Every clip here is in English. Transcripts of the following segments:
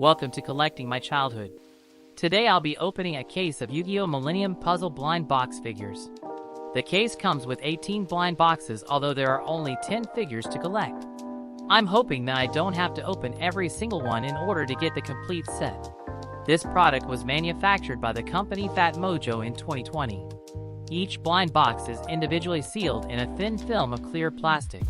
Welcome to Collecting My Childhood. Today I'll be opening a case of Yu-Gi-Oh! Millennium Puzzle Blind Box figures. The case comes with 18 blind boxes, although there are only 10 figures to collect. I'm hoping that I don't have to open every single one in order to get the complete set. This product was manufactured by the company Fat Mojo in 2020. Each blind box is individually sealed in a thin film of clear plastic.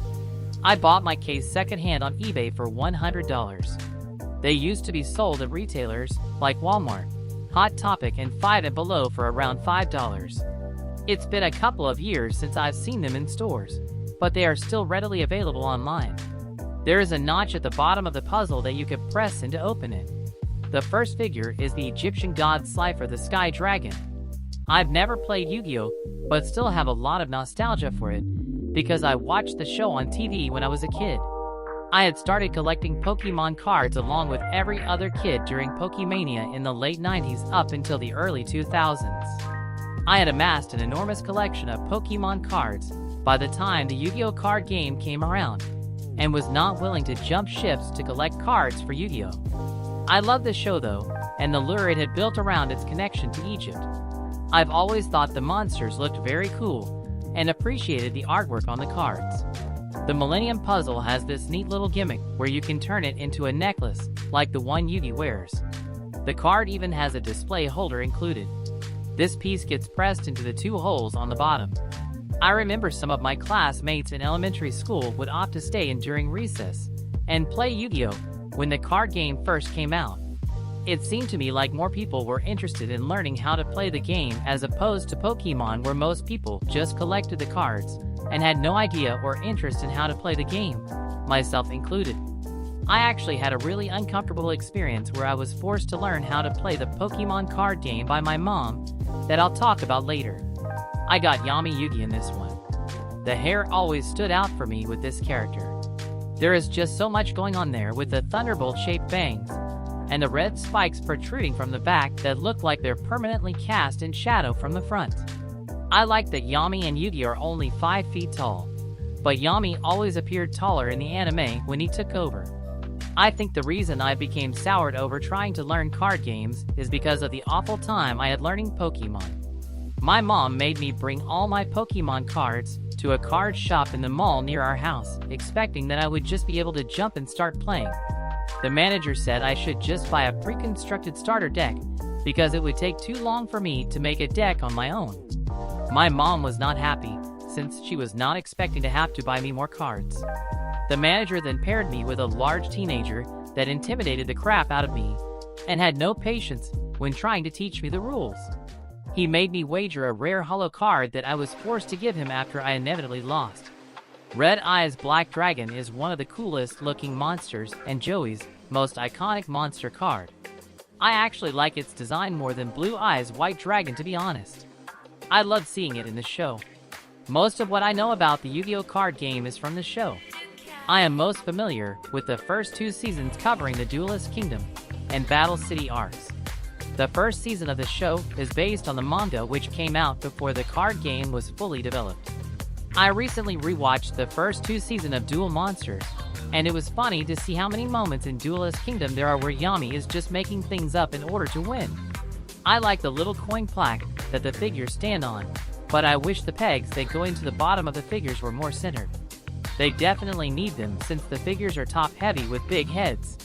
I bought my case secondhand on eBay for $100. They used to be sold at retailers like Walmart, Hot Topic, and Five and Below for around $5. It's been a couple of years since I've seen them in stores, but they are still readily available online. There is a notch at the bottom of the puzzle that you could press in to open it. The first figure is the Egyptian god Slifer the Sky Dragon. I've never played Yu-Gi-Oh! But still have a lot of nostalgia for it, because I watched the show on TV when I was a kid. I had started collecting Pokemon cards along with every other kid during Pokemania in the late 90s up until the early 2000s. I had amassed an enormous collection of Pokemon cards by the time the Yu-Gi-Oh! Card game came around, and was not willing to jump ships to collect cards for Yu-Gi-Oh! I loved the show though, and the lure it had built around its connection to Egypt. I've always thought the monsters looked very cool, and appreciated the artwork on the cards. The Millennium puzzle has this neat little gimmick where you can turn it into a necklace, like the one Yugi wears. The card even has a display holder included. This piece gets pressed into the two holes on the bottom. I remember some of my classmates in elementary school would opt to stay in during recess and play Yu-Gi-Oh! When the card game first came out. It seemed to me like more people were interested in learning how to play the game as opposed to Pokemon, where most people just collected the cards and had no idea or interest in how to play the game, myself included. I actually had a really uncomfortable experience where I was forced to learn how to play the Pokemon card game by my mom that I'll talk about later. I got Yami Yugi in this one. The hair always stood out for me with this character. There is just so much going on there with the thunderbolt-shaped bangs and the red spikes protruding from the back that look like they're permanently cast in shadow from the front. I like that Yami and Yugi are only 5 feet tall, but Yami always appeared taller in the anime when he took over. I think the reason I became soured over trying to learn card games is because of the awful time I had learning Pokemon. My mom made me bring all my Pokemon cards to a card shop in the mall near our house, expecting that I would just be able to jump and start playing. The manager said I should just buy a pre-constructed starter deck because it would take too long for me to make a deck on my own. My mom was not happy, since she was not expecting to have to buy me more cards. The manager then paired me with a large teenager that intimidated the crap out of me and had no patience when trying to teach me the rules. He made me wager a rare holo card that I was forced to give him after I inevitably lost. Red Eyes Black Dragon is one of the coolest looking monsters and Joey's most iconic monster card. I actually like its design more than Blue Eyes White Dragon, to be honest. I love seeing it in the show. Most of what I know about the Yu-Gi-Oh! Card game is from the show. I am most familiar with the first 2 seasons covering the Duelist Kingdom and Battle City arcs. The first season of the show is based on the manga, which came out before the card game was fully developed. I recently rewatched the first 2 seasons of Duel Monsters, and it was funny to see how many moments in Duelist Kingdom there are where Yami is just making things up in order to win. I like the little coin plaque that the figures stand on, but I wish the pegs that go into the bottom of the figures were more centered. They definitely need them since the figures are top heavy with big heads.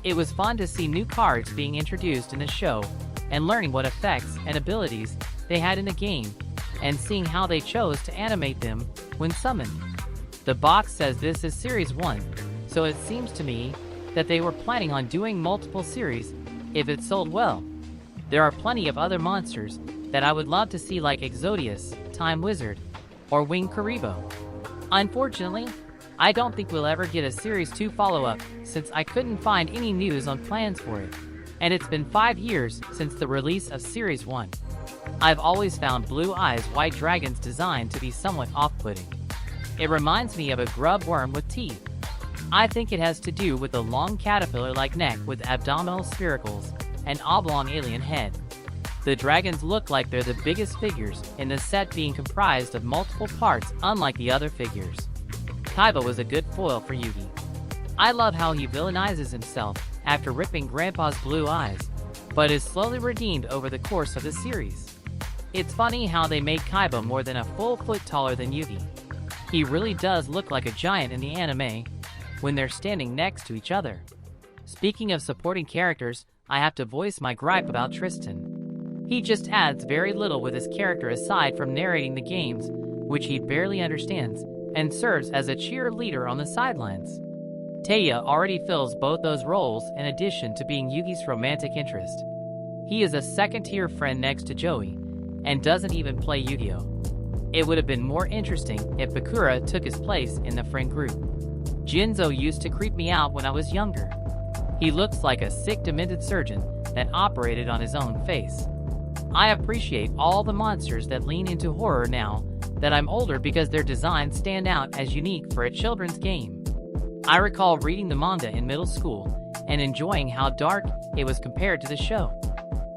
It was fun to see new cards being introduced in the show and learning what effects and abilities they had in the game, and seeing how they chose to animate them when summoned. The box says this is Series 1, so it seems to me that they were planning on doing multiple series if it sold well. There are plenty of other monsters that I would love to see, like Exodius, Time Wizard, or Wing Karibo. Unfortunately, I don't think we'll ever get a Series 2 follow-up since I couldn't find any news on plans for it, and it's been 5 years since the release of Series 1. I've always found Blue Eyes White Dragon's design to be somewhat off-putting. It reminds me of a grub worm with teeth. I think it has to do with the long caterpillar-like neck with abdominal spiracles and oblong alien head. The dragons look like they're the biggest figures in the set, being comprised of multiple parts unlike the other figures. Kaiba was a good foil for Yugi. I love how he villainizes himself after ripping Grandpa's blue eyes, but is slowly redeemed over the course of the series. It's funny how they made Kaiba more than a full foot taller than Yugi. He really does look like a giant in the anime when they're standing next to each other. Speaking of supporting characters, I have to voice my gripe about Tristan. He just adds very little with his character aside from narrating the games, which he barely understands, and serves as a cheerleader on the sidelines. Taya already fills both those roles in addition to being Yugi's romantic interest. He is a second-tier friend next to Joey, and doesn't even play Yu-Gi-Oh! It would have been more interesting if Bakura took his place in the friend group. Jinzo used to creep me out when I was younger. He looks like a sick, demented surgeon that operated on his own face. I appreciate all the monsters that lean into horror now that I'm older because their designs stand out as unique for a children's game. I recall reading the manga in middle school and enjoying how dark it was compared to the show.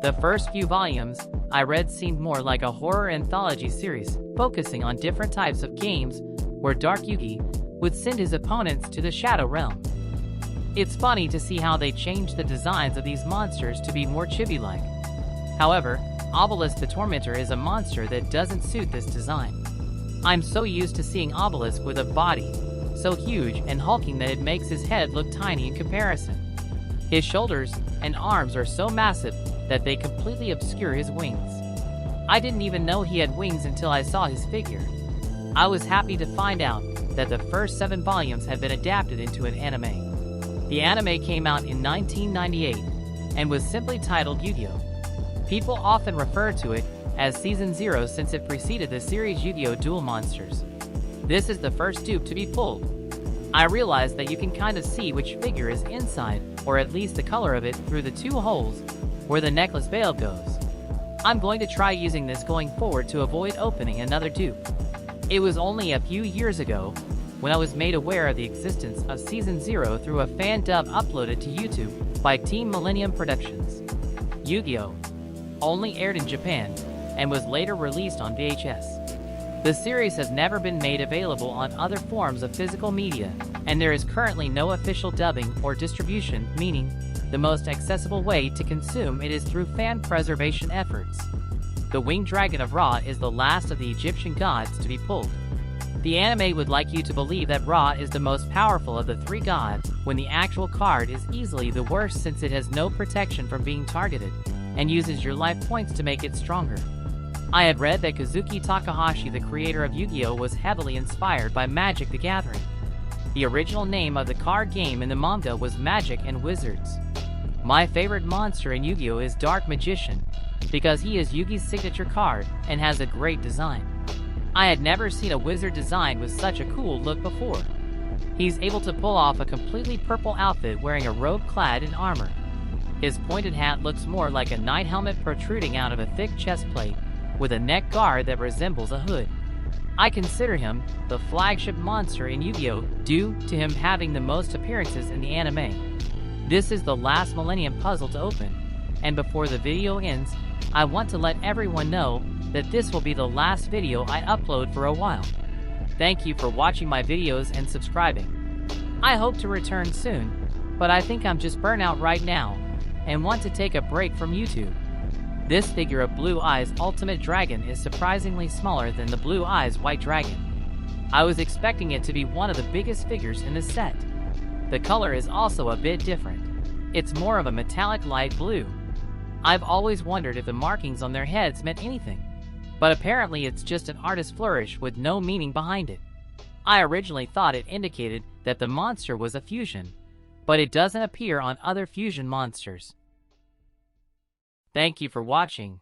The first few volumes I read seemed more like a horror anthology series, focusing on different types of games where Dark Yugi would send his opponents to the Shadow Realm. It's funny to see how they changed the designs of these monsters to be more chibi-like. However, Obelisk the Tormentor is a monster that doesn't suit this design. I'm so used to seeing Obelisk with a body so huge and hulking that it makes his head look tiny in comparison. His shoulders and arms are so massive that they completely obscure his wings. I didn't even know he had wings until I saw his figure. I was happy to find out that the first 7 volumes had been adapted into an anime. The anime came out in 1998 and was simply titled Yu-Gi-Oh! People often refer to it as Season 0 since it preceded the series Yu-Gi-Oh! Duel Monsters. This is the first dupe to be pulled. I realized that you can kind of see which figure is inside, or at least the color of it, through the 2 holes where the necklace veil goes. I'm going to try using this going forward to avoid opening another dupe. It was only a few years ago when I was made aware of the existence of Season 0 through a fan dub uploaded to YouTube by Team Millennium Productions. Yu-Gi-Oh! Only aired in Japan and was later released on VHS. The series has never been made available on other forms of physical media, and there is currently no official dubbing or distribution, meaning the most accessible way to consume it is through fan preservation efforts. The winged dragon of Ra is the last of the Egyptian gods to be pulled. The anime would like you to believe that Ra is the most powerful of the 3 gods, when the actual card is easily the worst since it has no protection from being targeted, and uses your life points to make it stronger. I had read that Kazuki Takahashi, the creator of Yu-Gi-Oh!, was heavily inspired by Magic the Gathering. The original name of the card game in the manga was Magic and Wizards. My favorite monster in Yu-Gi-Oh! Is Dark Magician, because he is Yugi's signature card and has a great design. I had never seen a wizard design with such a cool look before. He's able to pull off a completely purple outfit wearing a robe clad in armor. His pointed hat looks more like a knight helmet protruding out of a thick chest plate, with a neck guard that resembles a hood. I consider him the flagship monster in Yu-Gi-Oh! Due to him having the most appearances in the anime. This is the last Millennium puzzle to open, and before the video ends, I want to let everyone know that this will be the last video I upload for a while. Thank you for watching my videos and subscribing. I hope to return soon, but I think I'm just burnt out right now and want to take a break from YouTube. This figure of Blue Eyes Ultimate Dragon is surprisingly smaller than the Blue Eyes White Dragon. I was expecting it to be one of the biggest figures in the set. The color is also a bit different. It's more of a metallic light blue. I've always wondered if the markings on their heads meant anything, but apparently it's just an artist's flourish with no meaning behind it. I originally thought it indicated that the monster was a fusion, but it doesn't appear on other fusion monsters. Thank you for watching.